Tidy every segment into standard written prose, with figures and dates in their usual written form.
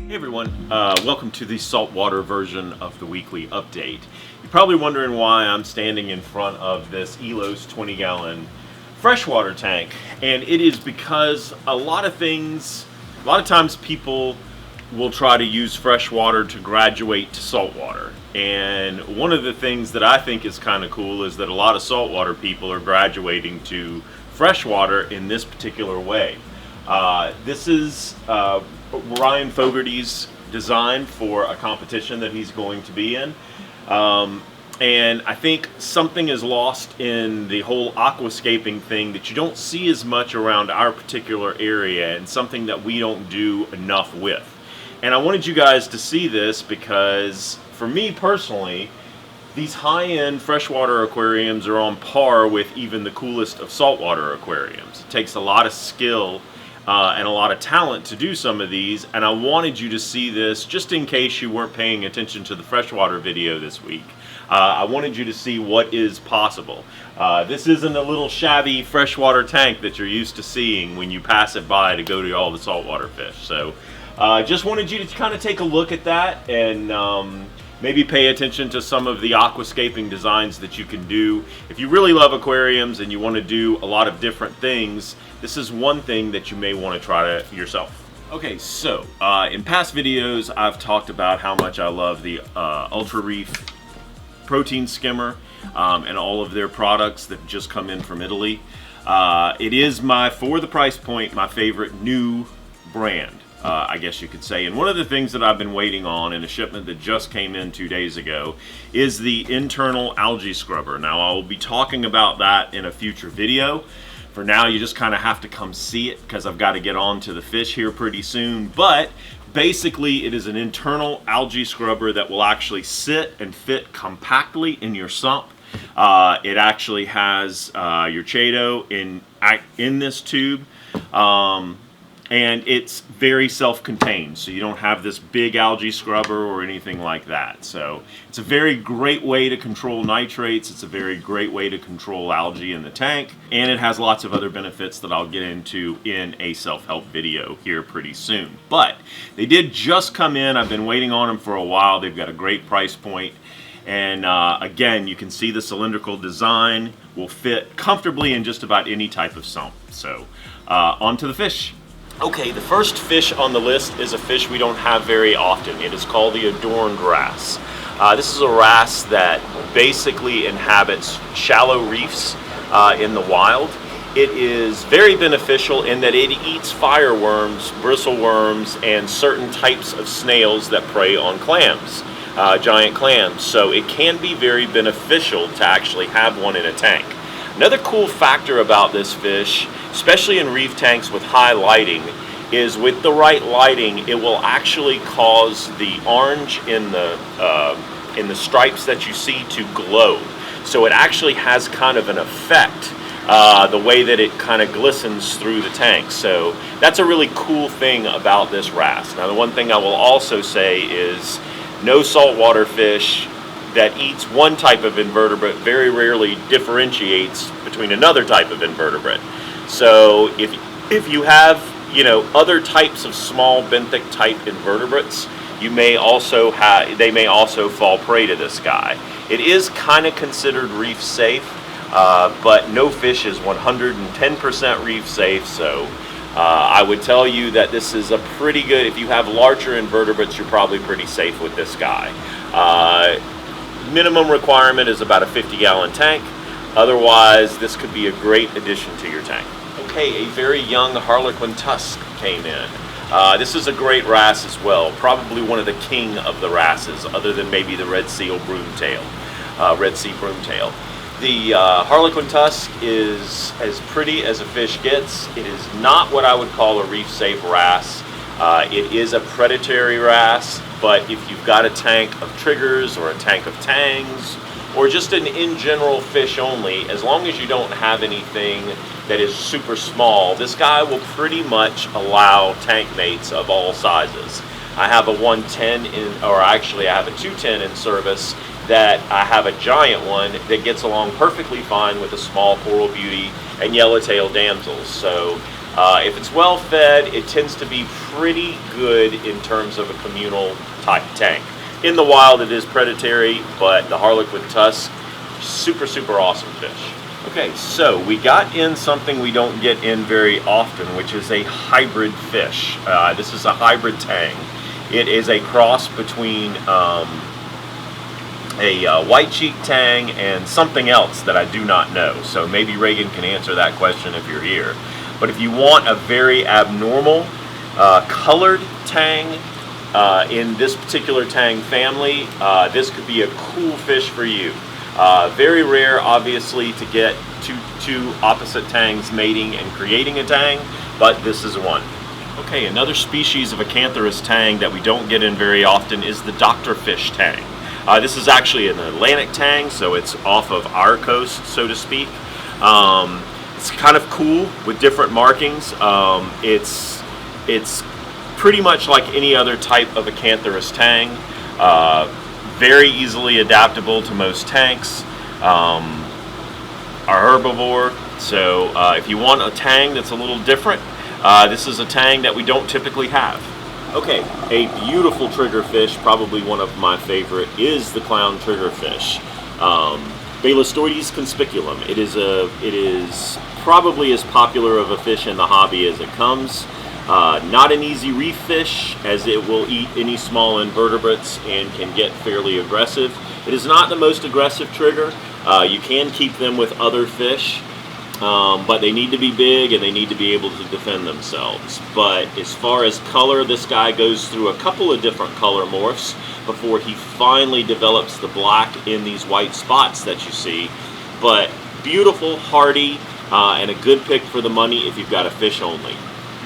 Hey everyone, welcome to the saltwater version of the weekly update. You're probably wondering why I'm standing in front of this Elos 20-gallon freshwater tank, and it is because a lot of times people will try to use freshwater to graduate to saltwater. And one of the things that I think is kind of cool is that a lot of saltwater people are graduating to freshwater in this particular way. This is Ryan Fogarty's design for a competition that he's going to be in. And I think something is lost in the whole aquascaping thing that you don't see as much around our particular area, and something that we don't do enough with. And I wanted you guys to see this because, for me personally, these high-end freshwater aquariums are on par with even the coolest of saltwater aquariums. It takes a lot of skill and a lot of talent to do some of these, and I wanted you to see this just in case you weren't paying attention to the freshwater video this week. I wanted you to see what is possible. This isn't a little shabby freshwater tank that you're used to seeing when you pass it by to go to all the saltwater fish. So just wanted you to kind of take a look at that and maybe pay attention to some of the aquascaping designs that you can do. If you really love aquariums and you want to do a lot of different things, this is one thing that you may want to try yourself. Okay, so in past videos I've talked about how much I love the Ultra Reef protein skimmer and all of their products that just come in from Italy. It is for the price point, my favorite new brand, I guess you could say. And one of the things that I've been waiting on in a shipment that just came in 2 days ago is the internal algae scrubber. Now I will be talking about that in a future video. For now, you just kind of have to come see it because I've got to get on to the fish here pretty soon. But basically, it is an internal algae scrubber that will actually sit and fit compactly in your sump. It actually has your Chaeto in this tube. And it's very self-contained, so you don't have this big algae scrubber or anything like that. So it's a very great way to control nitrates. It's a very great way to control algae in the tank, and it has lots of other benefits that I'll get into in a self-help video here pretty soon. But they did just come in. I've been waiting on them for a while. They've got a great price point. And again, you can see the cylindrical design will fit comfortably in just about any type of sump. So on to the fish. Okay, the first fish on the list is a fish we don't have very often. It is called the Adorned Grass. This is a wrasse that basically inhabits shallow reefs in the wild. It is very beneficial in that it eats fireworms, bristleworms, and certain types of snails that prey on clams, giant clams. So it can be very beneficial to actually have one in a tank. Another cool factor about this fish, especially in reef tanks with high lighting, is with the right lighting, it will actually cause the orange in the stripes that you see to glow. So it actually has kind of an effect, the way that it kind of glistens through the tank. So that's a really cool thing about this wrasse. Now, the one thing I will also say is no saltwater fish that eats one type of invertebrate very rarely differentiates between another type of invertebrate. So if you have, other types of small benthic type invertebrates, they may also fall prey to this guy. It is kind of considered reef safe, but no fish is 110% reef safe. So I would tell you that this is a pretty good, if you have larger invertebrates, you're probably pretty safe with this guy. Minimum requirement is about a 50-gallon tank. Otherwise, this could be a great addition to your tank. Okay, a very young Harlequin Tusk came in. This is a great wrasse as well. Probably one of the king of the wrasses, other than maybe the Red Sea broomtail. The Harlequin Tusk is as pretty as a fish gets. It is not what I would call a reef-safe wrasse. It is a predatory wrasse, but if you've got a tank of triggers or a tank of tangs, or just an in general fish only, as long as you don't have anything that is super small, this guy will pretty much allow tank mates of all sizes. I have a 110 I have a 210 in service, that I have a giant one that gets along perfectly fine with a small coral beauty and yellowtail damsels. So If it's well fed, it tends to be pretty good in terms of a communal type tank. In the wild it is predatory, but the Harlequin Tusk, super, super awesome fish. Okay, so we got in something we don't get in very often, which is a hybrid fish. This is a hybrid tang. It is a cross between a white cheek tang and something else that I do not know. So maybe Reagan can answer that question if you're here. But if you want a very abnormal colored tang in this particular tang family, this could be a cool fish for you. Very rare, obviously, to get two opposite tangs mating and creating a tang, but this is one. Okay, another species of a Cantharis Tang that we don't get in very often is the Dr. Fish Tang. This is actually an Atlantic tang, so it's off of our coast, so to speak. It's kind of cool with different markings. It's pretty much like any other type of a Cantharis Tang. Very easily adaptable to most tanks. Are herbivore, so if you want a tang that's a little different, this is a tang that we don't typically have. Okay, a beautiful triggerfish, probably one of my favorite, is the clown triggerfish. Balastoides conspiculum. It is probably as popular of a fish in the hobby as it comes. Not an easy reef fish, as it will eat any small invertebrates and can get fairly aggressive. It is not the most aggressive trigger. You can keep them with other fish, but they need to be big and they need to be able to defend themselves. But as far as color, this guy goes through a couple of different color morphs before he finally develops the black in these white spots that you see. But beautiful, hardy, and a good pick for the money if you've got a fish only.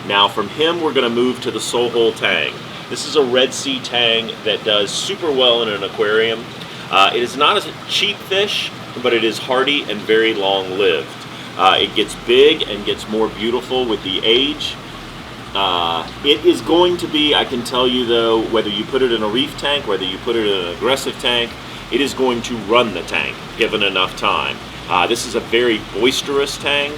Now from him we're going to move to the Soho Tang. This is a Red Sea tang that does super well in an aquarium. It is not a cheap fish, but it is hardy and very long-lived. It gets big and gets more beautiful with the age. It is going to be, I can tell you though, whether you put it in a reef tank, whether you put it in an aggressive tank, it is going to run the tank given enough time. This is a very boisterous tang,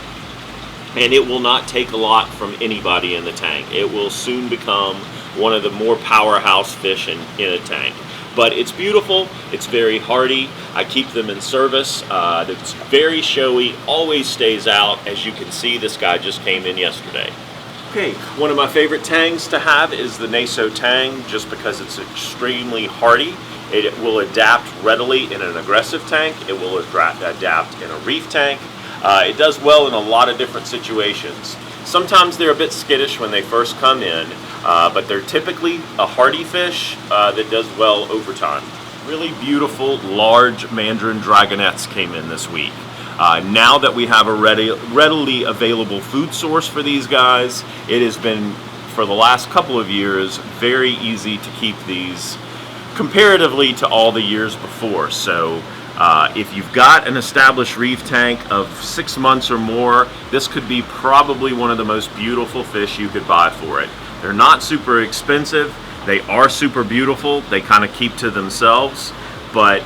and it will not take a lot from anybody in the tank. It will soon become one of the more powerhouse fish in a tank. But it's beautiful, it's very hardy. I keep them in service. It's very showy, always stays out. As you can see, this guy just came in yesterday. Okay, one of my favorite tangs to have is the Naso Tang, just because it's extremely hardy. It will adapt readily in an aggressive tank. It will adapt in a reef tank. It does well in a lot of different situations. Sometimes they're a bit skittish when they first come in, but they're typically a hardy fish that does well over time. Really beautiful, large Mandarin Dragonets came in this week. Now that we have a readily available food source for these guys, it has been, for the last couple of years, very easy to keep these comparatively to all the years before. So if you've got an established reef tank of 6 months or more, this could be probably one of the most beautiful fish you could buy for it. They're not super expensive. They are super beautiful. They kind of keep to themselves, but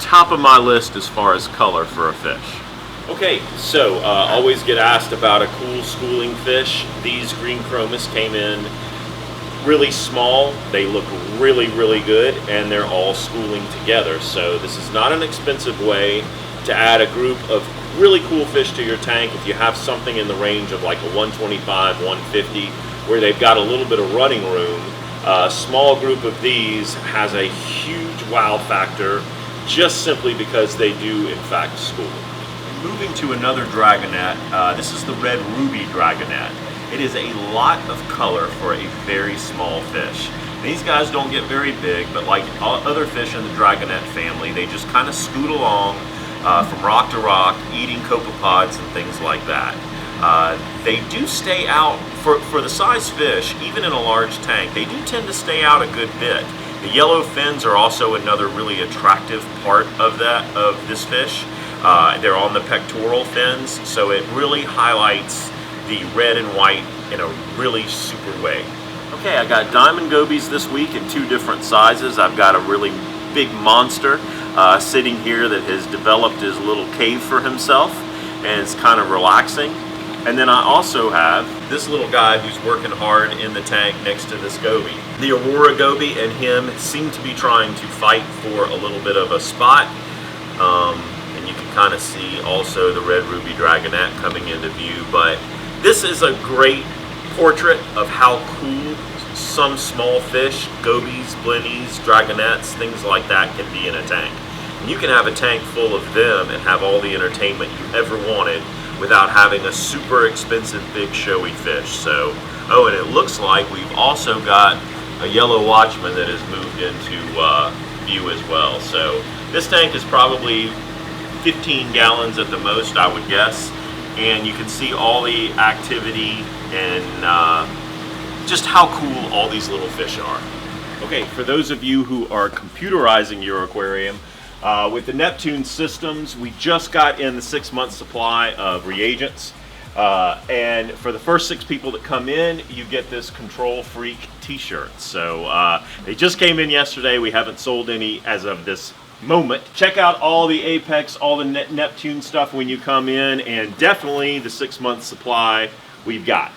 top of my list as far as color for a fish. Okay, so always get asked about a cool schooling fish. These Greenchromis came in really small. They look really, really good, and they're all schooling together. So this is not an expensive way to add a group of really cool fish to your tank. If you have something in the range of like a 125, 150, where they've got a little bit of running room, a small group of these has a huge wow factor, just simply because they do in fact school. Moving to another Dragonette, this is the red Ruby Dragonette. It is a lot of color for a very small fish. These guys don't get very big, but like other fish in the Dragonette family, they just kind of scoot along from rock to rock, eating copepods and things like that. They do stay out, for the size fish, even in a large tank, they do tend to stay out a good bit. The yellow fins are also another really attractive part of this fish. They're on the pectoral fins, so it really highlights the red and white in a really super way. Okay, I got diamond gobies this week in 2 different sizes. I've got a really big monster sitting here that has developed his little cave for himself, and it's kind of relaxing. And then I also have this little guy who's working hard in the tank next to this Goby. The Aurora Goby and him seem to be trying to fight for a little bit of a spot. And you can kind of see also the red Ruby Dragonette coming into view. But this is a great portrait of how cool some small fish, gobies, blennies, dragonettes, things like that can be in a tank. And you can have a tank full of them and have all the entertainment you ever wanted without having a super expensive big showy fish. So, oh, and it looks like we've also got a yellow watchman that has moved into view as well. So this tank is probably 15 gallons at the most, I would guess. And you can see all the activity and just how cool all these little fish are. Okay, for those of you who are computerizing your aquarium, with the Neptune systems, we just got in the 6-month supply of reagents. And for the first 6 people that come in, you get this Control Freak t-shirt. So they just came in yesterday. We haven't sold any as of this moment. Check out all the Apex, all the Neptune stuff when you come in, and definitely the 6-month supply we've got.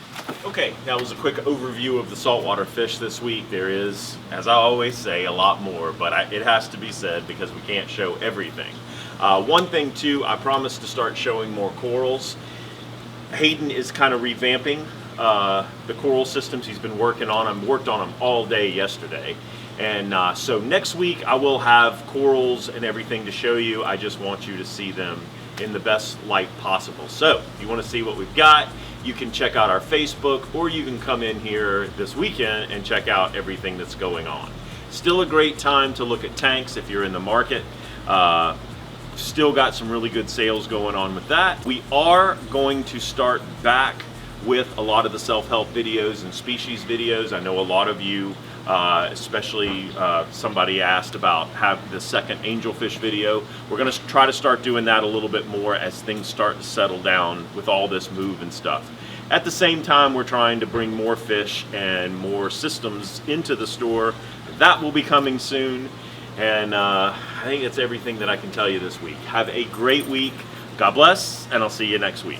Okay, that was a quick overview of the saltwater fish this week. There is, as I always say, a lot more, but it has to be said because we can't show everything. One thing too, I promised to start showing more corals. Hayden is kind of revamping the coral systems he's been working on them. Worked on them all day yesterday. And so next week I will have corals and everything to show you. I just want you to see them in the best light possible. So if you want to see what we've got, you can check out our Facebook, or you can come in here this weekend and check out everything that's going on. Still a great time to look at tanks if you're in the market. Still got some really good sales going on with that. We are going to start back with a lot of the self-help videos and species videos. I know a lot of you, especially somebody asked about the second angelfish video. We're going to try to start doing that a little bit more as things start to settle down with all this move and stuff. At the same time, we're trying to bring more fish and more systems into the store. That will be coming soon. And I think that's everything that I can tell you this week. Have a great week. God bless, and I'll see you next week.